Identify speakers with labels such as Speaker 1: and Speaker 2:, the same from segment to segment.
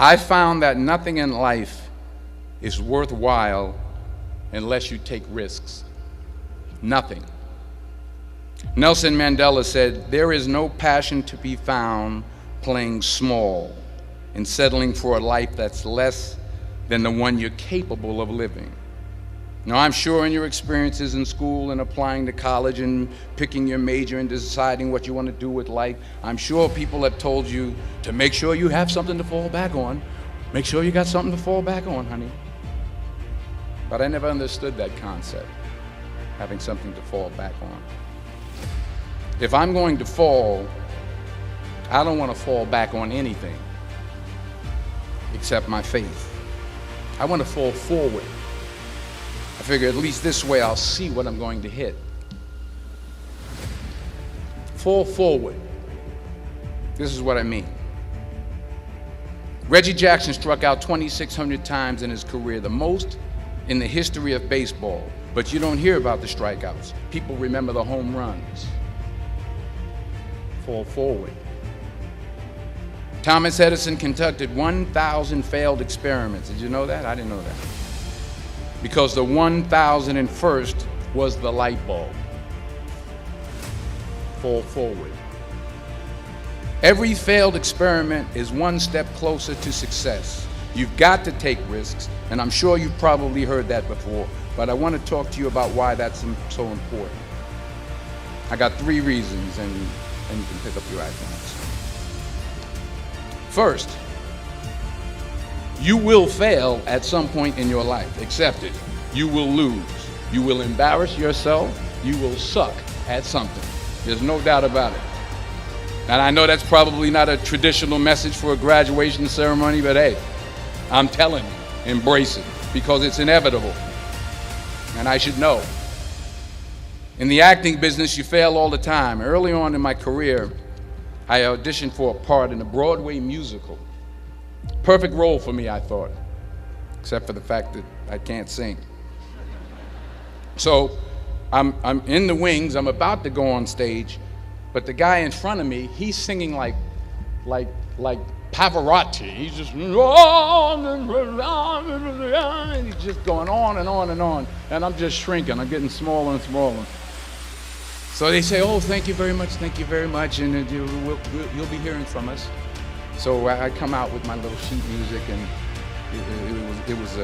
Speaker 1: I found that nothing in life is worthwhile unless you take risks. Nothing. Nelson Mandela said, "There is no passion to be found playing small and settling for a life that's less than the one you're capable of living." Now, I'm sure in your experiences in school and applying to college and picking your major and deciding what you want to do with life, I'm sure people have told you to make sure you have something to fall back on. Make sure you got something to fall back on, honey. But I never understood that concept, having something to fall back on. If I'm going to fall, I don't want to fall back on anything except my faith. I want to fall forward. I figure at least this way I'll see what I'm going to hit. Fall forward. This is what I mean. Reggie Jackson struck out 2,600 times in his career, the most in the history of baseball. But you don't hear about the strikeouts. People remember the home runs. Fall forward. Thomas Edison conducted 1,000 failed experiments. Did you know that? I didn't know that. Because the 1,001st was the light bulb. Fall forward. Every failed experiment is one step closer to success. You've got to take risks, and I'm sure you've probably heard that before, but I want to talk to you about why that's so important. I got 3 reasons, and you can pick up your iPhones. First, you will fail at some point in your life. Accept it. You will lose. You will embarrass yourself. You will suck at something. There's no doubt about it. And I know that's probably not a traditional message for a graduation ceremony, but hey, I'm telling you, embrace it, because it's inevitable. And I should know. In the acting business, you fail all the time. Early on in my career, I auditioned for a part in a Broadway musical. Perfect role for me, I thought, except for the fact that I can't sing. So I'm in the wings, I'm about to go on stage, but the guy in front of me, he's singing like Pavarotti. He's just, and he's just going on and on and on, and I'm just shrinking, I'm getting smaller and smaller. So they say, "Oh, thank you very much, and you'll be hearing from us." So I come out with my little sheet music, and it was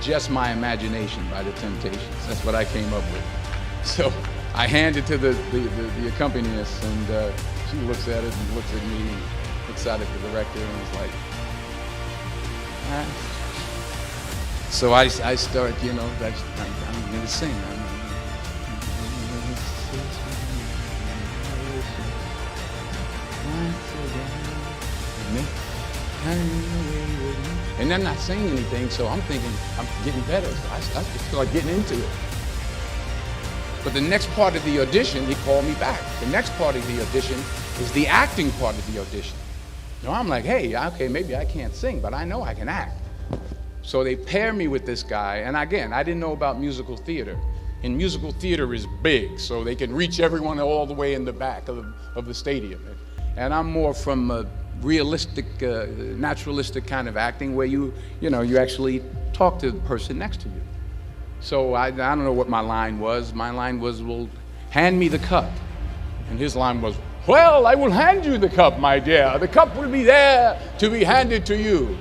Speaker 1: Just My Imagination by the Temptations. That's what I came up with. So I hand it to the accompanist, and she looks at it and looks at me, and looks out at the director, and was like, ah. So I start, I'm going to sing. And I'm not saying anything, so I'm thinking I'm getting better. So I start getting into it. But the next part of the audition, he called me back. The next part of the audition is the acting part of the audition. Now I'm like, hey, okay, maybe I can't sing, but I know I can act. So they pair me with this guy, and again, I didn't know about musical theater. And musical theater is big, so they can reach everyone all the way in the back of the stadium. And I'm more from a realistic, naturalistic kind of acting where you actually talk to the person next to you. So I don't know what my line was. My line was, "Well, hand me the cup." And his line was, "Well, I will hand you the cup, my dear. The cup will be there to be handed to you."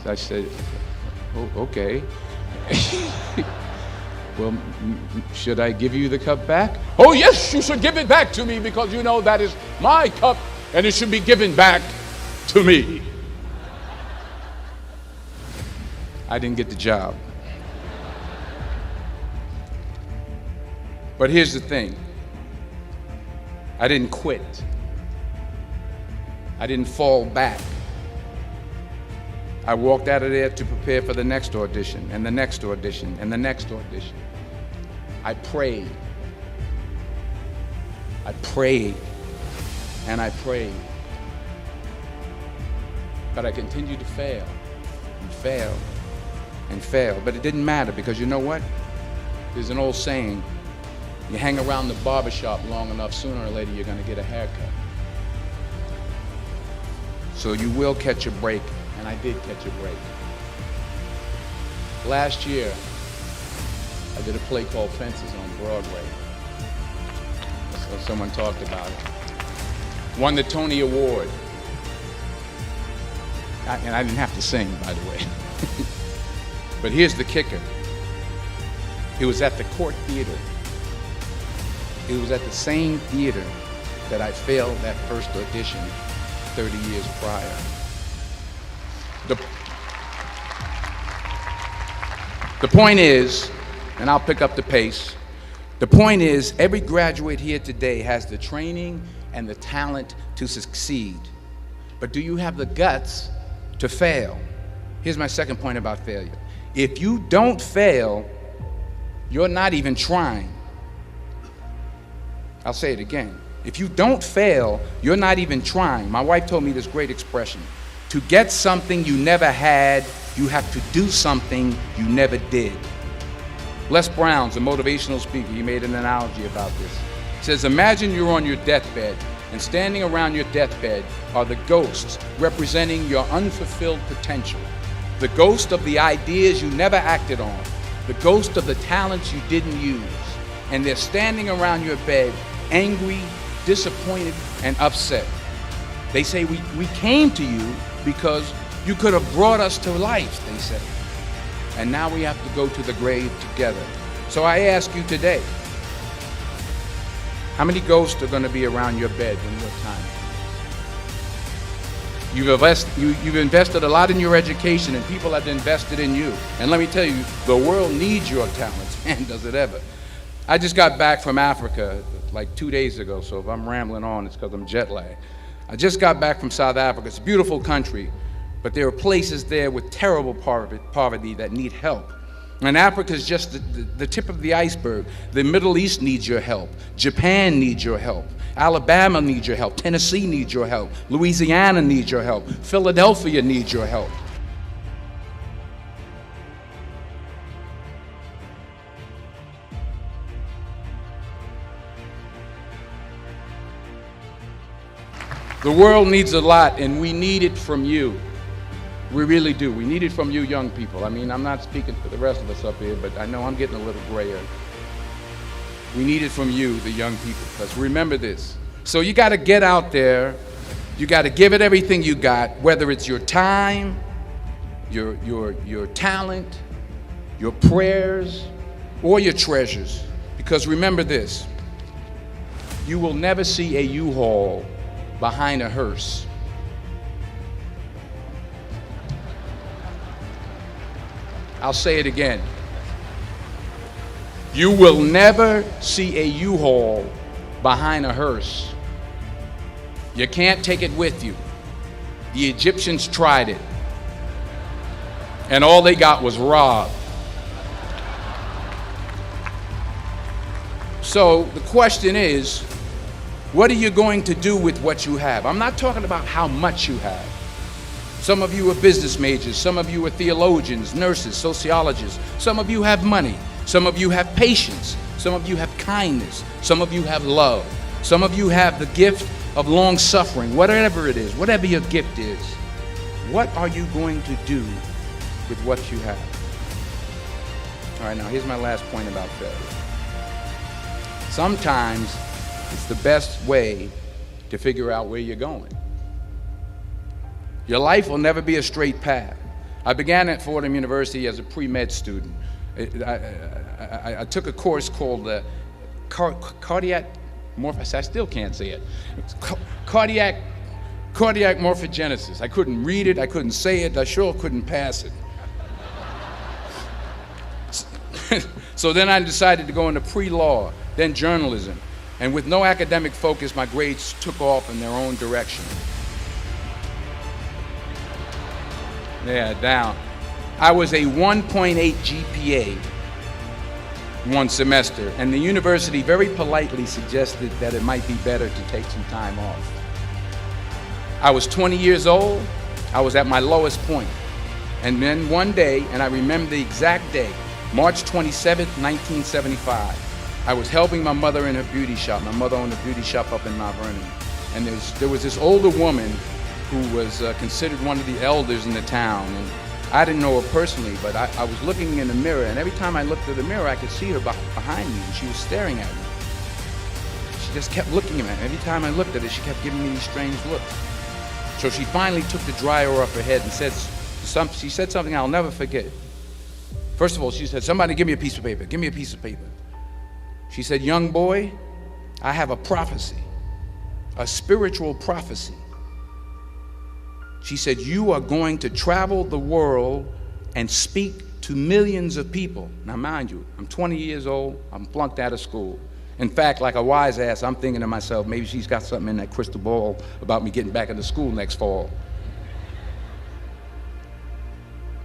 Speaker 1: I said, "Oh, okay." "Well, should I give you the cup back?" "Oh, yes, you should give it back to me, because you know that is my cup and it should be given back to me." I didn't get the job. But here's the thing. I didn't quit. I didn't fall back. I walked out of there to prepare for the next audition, and the next audition, and the next audition. I prayed. I prayed, and I prayed. But I continued to fail, and fail, and fail. But it didn't matter, because you know what? There's an old saying, you hang around the barbershop long enough, sooner or later you're going to get a haircut. So you will catch a break, and I did catch a break. Last year, I did a play called Fences on Broadway. So someone talked about it. Won the Tony Award. And I didn't have to sing, by the way. But here's the kicker. It was at the Court Theater. It was at the same theater that I failed that first audition 30 years prior. The point is, and I'll pick up the pace, the point is every graduate here today has the training and the talent to succeed. But do you have the guts to fail? Here's my second point about failure. If you don't fail, you're not even trying. I'll say it again. If you don't fail, you're not even trying. My wife told me this great expression. To get something you never had, you have to do something you never did. Les Brown's a motivational speaker. He made an analogy about this. He says, imagine you're on your deathbed, and standing around your deathbed are the ghosts representing your unfulfilled potential. The ghost of the ideas you never acted on. The ghost of the talents you didn't use. And they're standing around your bed, angry, disappointed, and upset. They say, we came to you because you could have brought us to life, they say. And now we have to go to the grave together. So I ask you today, how many ghosts are going to be around your bed in your time? You've invested a lot in your education, and people have invested in you. And let me tell you, the world needs your talents, man, does it ever. I just got back from Africa like 2 days ago, so if I'm rambling on, it's because I'm jet lagged. I just got back from South Africa. It's a beautiful country, but there are places there with terrible poverty that need help. And Africa is just the tip of the iceberg. The Middle East needs your help. Japan needs your help. Alabama needs your help. Tennessee needs your help. Louisiana needs your help. Philadelphia needs your help. The world needs a lot, and we need it from you. We really do. We need it from you young people. I mean, I'm not speaking for the rest of us up here, but I know I'm getting a little grayer. We need it from you, the young people, because remember this. So you got to get out there. You got to give it everything you got, whether it's your time, your talent, your prayers, or your treasures. Because remember this. You will never see a U-Haul behind a hearse. I'll say it again. You will never see a U-Haul behind a hearse. You can't take it with you. The Egyptians tried it, and all they got was robbed. So the question is, what are you going to do with what you have? I'm not talking about how much you have. Some of you are business majors. Some of you are theologians, nurses, sociologists. Some of you have money. Some of you have patience. Some of you have kindness. Some of you have love. Some of you have the gift of long suffering. Whatever it is, whatever your gift is, what are you going to do with what you have? All right, now here's my last point about failure. Sometimes it's the best way to figure out where you're going. Your life will never be a straight path. I began at Fordham University as a pre-med student. I took a course called cardiac morphogenesis. I still can't say it. Cardiac morphogenesis. I couldn't read it. I couldn't say it. I sure couldn't pass it. So then I decided to go into pre-law, then journalism. And with no academic focus, my grades took off in their own direction. Yeah, down. I was a 1.8 GPA one semester, and the university very politely suggested that it might be better to take some time off. I was 20 years old. I was at my lowest point. And then one day, and I remember the exact day, March 27th, 1975, I was helping my mother in her beauty shop. My mother owned a beauty shop up in Mount Vernon. And there was this older woman who was considered one of the elders in the town. And I didn't know her personally, but I was looking in the mirror, and every time I looked at the mirror, I could see her behind me, and she was staring at me. She just kept looking at me. Every time I looked at her, she kept giving me these strange looks. So she finally took the dryer off her head and she said something I'll never forget. First of all, she said, "Somebody give me a piece of paper. Give me a piece of paper." She said, "Young boy, I have a prophecy, a spiritual prophecy." She said, "You are going to travel the world and speak to millions of people." Now, mind you, I'm 20 years old. I'm flunked out of school. In fact, like a wise ass, I'm thinking to myself, maybe she's got something in that crystal ball about me getting back into school next fall.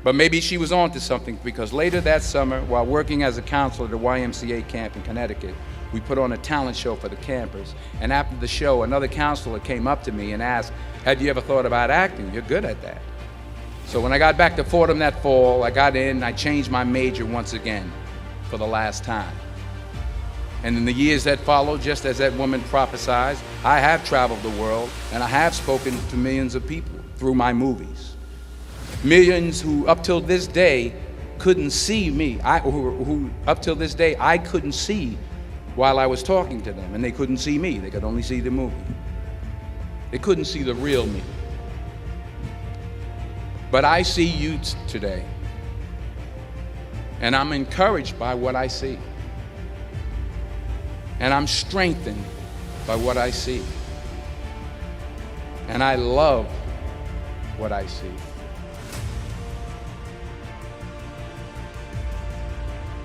Speaker 1: But maybe she was on to something, because later that summer, while working as a counselor at the YMCA camp in Connecticut, we put on a talent show for the campers. And after the show, another counselor came up to me and asked, "Have you ever thought about acting? You're good at that." So when I got back to Fordham that fall, I got in and I changed my major once again for the last time. And in the years that followed, just as that woman prophesied, I have traveled the world and I have spoken to millions of people through my movies. Millions who up till this day couldn't see me, who up till this day I couldn't see while I was talking to them, and they couldn't see me. They could only see the movie. They couldn't see the real me. But I see you today, and I'm encouraged by what I see. And I'm strengthened by what I see. And I love what I see.